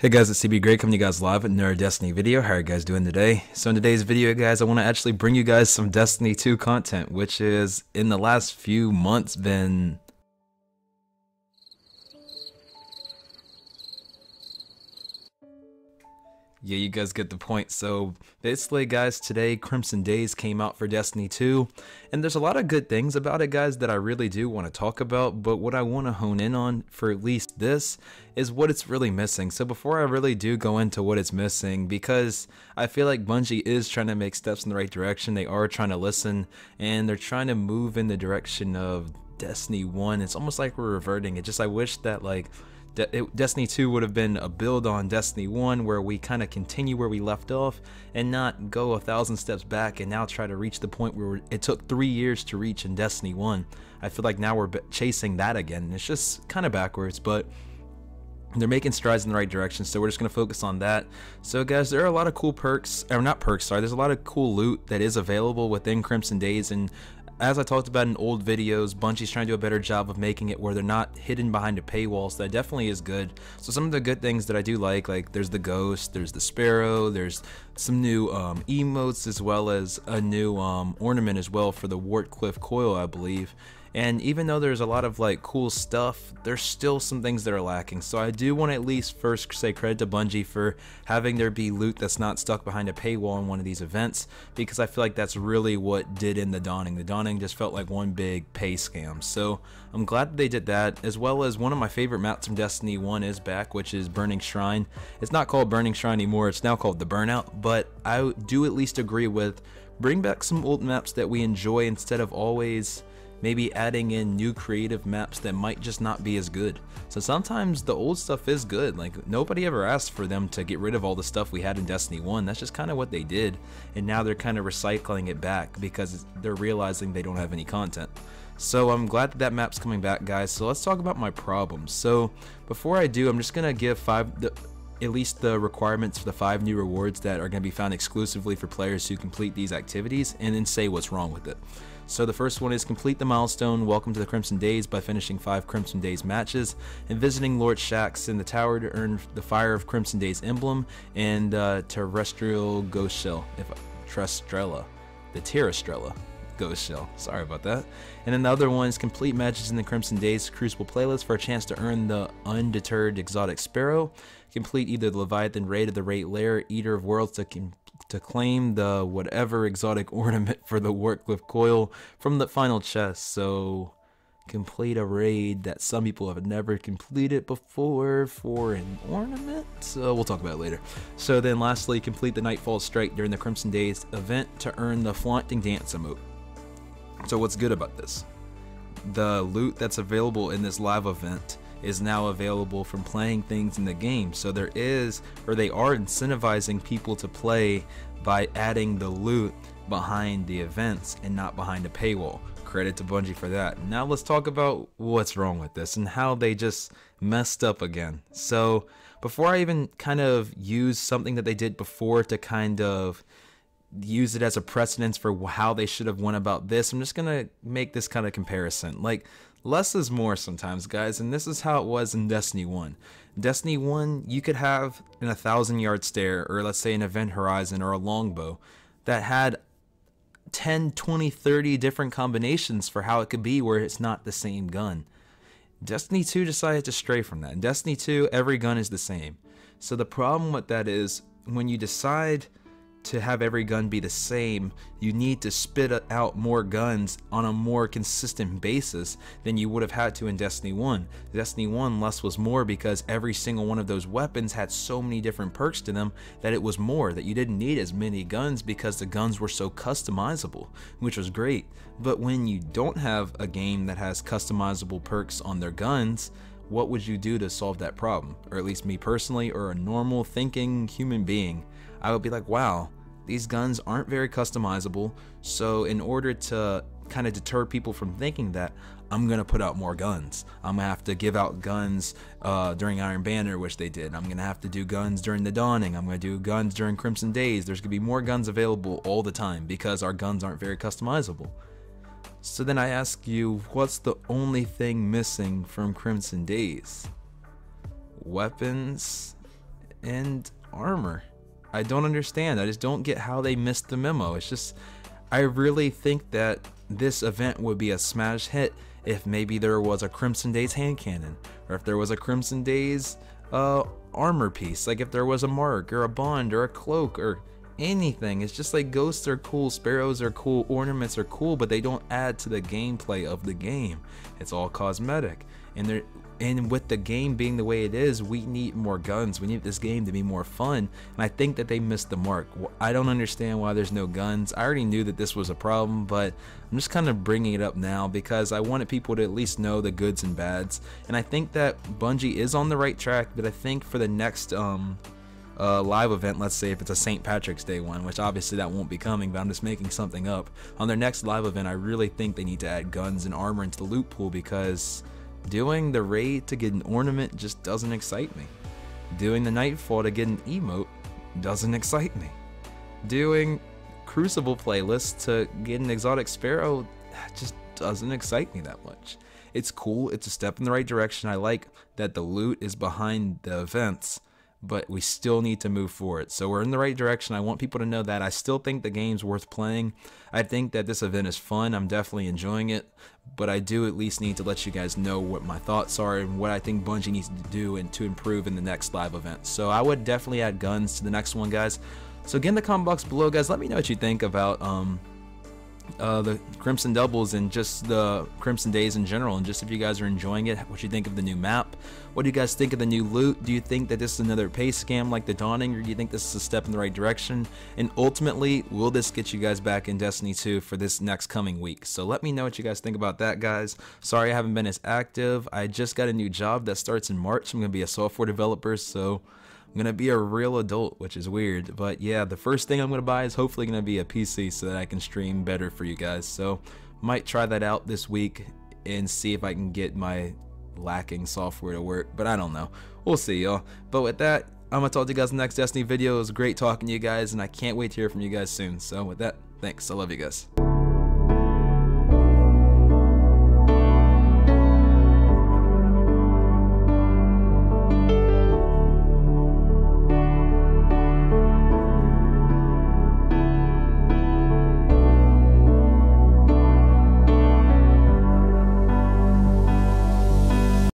Hey guys, it's cbgray coming to you guys live with another Destiny video. How are you guys doing today? So in today's video, guys, I want to actually bring you guys some Destiny 2 content, which is in the last few months been... Yeah, you guys get the point. So basically, guys, today Crimson Days came out for Destiny 2, and there's a lot of good things about it, guys, that I really do want to talk about, but what I want to hone in on for at least this is what it's really missing. So before I really do go into what it's missing, because I feel like Bungie is trying to make steps in the right direction, they are trying to listen, and they're trying to move in the direction of Destiny 1. It's almost like we're reverting it. Just I wish that like Destiny 2 would have been a build on Destiny 1 where we kind of continue where we left off and not go 1,000 steps back and now try to reach the point where it took 3 years to reach in Destiny 1. I feel like now we're chasing that again. It's just kind of backwards, but they're making strides in the right direction, so we're just going to focus on that. So guys, there are a lot of cool perks, or not perks, sorry, there's a lot of cool loot that is available within Crimson Days, and as I talked about in old videos, Bungie's trying to do a better job of making it where they're not hidden behind a paywall, so that definitely is good. So some of the good things that I do like there's the Ghost, there's the Sparrow, there's some new emotes, as well as a new ornament as well for the Wartcliffe coil, I believe. And even though there's a lot of like cool stuff, there's still some things that are lacking. So I do want to at least first say credit to Bungie for having there be loot that's not stuck behind a paywall in one of these events, because I feel like that's really what did in the Dawning. The Dawning just felt like one big pay scam. So I'm glad that they did that, as well as one of my favorite maps from Destiny 1 is back, which is Burning Shrine. It's not called Burning Shrine anymore, it's now called the Burnout, but I do at least agree with bring back some old maps that we enjoy instead of always maybe adding in new creative maps that might just not be as good. So sometimes the old stuff is good. Like nobody ever asked for them to get rid of all the stuff we had in Destiny 1. That's just kind of what they did, and now they're kind of recycling it back because they're realizing they don't have any content. So I'm glad that map's coming back, guys. So let's talk about my problems. So before I do, I'm just gonna give at least the requirements for the 5 new rewards that are going to be found exclusively for players who complete these activities, and then say what's wrong with it. So the first one is complete the milestone Welcome to the Crimson Days by finishing 5 Crimson Days matches and visiting Lord Shaxx in the tower to earn the Fire of Crimson Days emblem and Terrestrial Ghost Shell, the Terrestrella Ghost Shell. Sorry about that. And then the other one is complete matches in the Crimson Days Crucible playlist for a chance to earn the Undeterred Exotic Sparrow. Complete either the Leviathan Raid or the Raid Lair Eater of Worlds to claim the whatever exotic ornament for the Wartcliffe coil from the final chest. So complete a raid that some people have never completed before for an ornament. So we'll talk about it later. So then lastly, complete the Nightfall Strike during the Crimson Days event to earn the Flaunting Dance emote. So what's good about this? The loot that's available in this live event is now available from playing things in the game. So they are incentivizing people to play by adding the loot behind the events and not behind a paywall. Credit to Bungie for that. Now let's talk about what's wrong with this and how they just messed up again. So before I even kind of use something that they did before to kind of use it as a precedence for how they should have went about this, I'm just gonna make this kind of comparison. Like, less is more sometimes, guys, and this is how it was in Destiny 1. Destiny 1, you could have an 1,000-yard stare, or let's say an event horizon or a longbow that had 10, 20, 30 different combinations for how it could be where it's not the same gun. Destiny 2 decided to stray from that. In Destiny 2, every gun is the same. So the problem with that is when you decide to have every gun be the same, you need to spit out more guns on a more consistent basis than you would have had to in Destiny 1. Destiny 1, less was more, because every single one of those weapons had so many different perks to them that it was more, that you didn't need as many guns because the guns were so customizable, which was great. But when you don't have a game that has customizable perks on their guns, what would you do to solve that problem? Or at least me personally, or a normal thinking human being, I would be like, wow, these guns aren't very customizable, so in order to kind of deter people from thinking that, I'm gonna put out more guns. I'm gonna have to give out guns during Iron Banner, which they did. I'm gonna have to do guns during the Dawning. I'm gonna do guns during Crimson Days. There's gonna be more guns available all the time because our guns aren't very customizable. So then I ask you, what's the only thing missing from Crimson Days? Weapons and armor. I don't understand. I just don't get how they missed the memo. It's just, I really think that this event would be a smash hit if maybe there was a Crimson Days hand cannon, or if there was a Crimson Days armor piece, like if there was a mark or a bond or a cloak or anything. It's just like ghosts are cool, sparrows are cool, ornaments are cool, but they don't add to the gameplay of the game. It's all cosmetic, and with the game being the way it is, we need more guns. We need this game to be more fun, and I think that they missed the mark. I don't understand why there's no guns. I already knew that this was a problem, but I'm just kind of bringing it up now because I wanted people to at least know the goods and bads, and I think that Bungie is on the right track. But I think for the next live event, let's say if it's a St. Patrick's Day one, which obviously that won't be coming, but I'm just making something up, on their next live event, I really think they need to add guns and armor into the loot pool, because doing the raid to get an ornament just doesn't excite me. Doing the nightfall to get an emote doesn't excite me. Doing Crucible playlists to get an exotic sparrow just doesn't excite me that much. It's cool, it's a step in the right direction. I like that the loot is behind the events, but we still need to move forward. So we're in the right direction. I want people to know that. I still think the game's worth playing. I think that this event is fun. I'm definitely enjoying it, but I do at least need to let you guys know what my thoughts are and what I think Bungie needs to do and to improve in the next live event. So I would definitely add guns to the next one, guys. So again, in the comment box below, guys, let me know what you think about the Crimson Doubles and just the Crimson Days in general, and just if you guys are enjoying it, what you think of the new map, what do you guys think of the new loot, do you think that this is another pay scam like the Dawning, or do you think this is a step in the right direction, and ultimately, will this get you guys back in Destiny 2 for this next coming week? So let me know what you guys think about that, guys. Sorry I haven't been as active. I just got a new job that starts in March. I'm gonna be a software developer, so I'm gonna be a real adult, which is weird, but yeah, the first thing I'm gonna buy is hopefully gonna be a PC so that I can stream better for you guys. So might try that out this week and see if I can get my lacking software to work, but I don't know. We'll see, y'all. But with that, I'm gonna talk to you guys in the next Destiny video. It was great talking to you guys, and I can't wait to hear from you guys soon. So with that, thanks. I love you guys.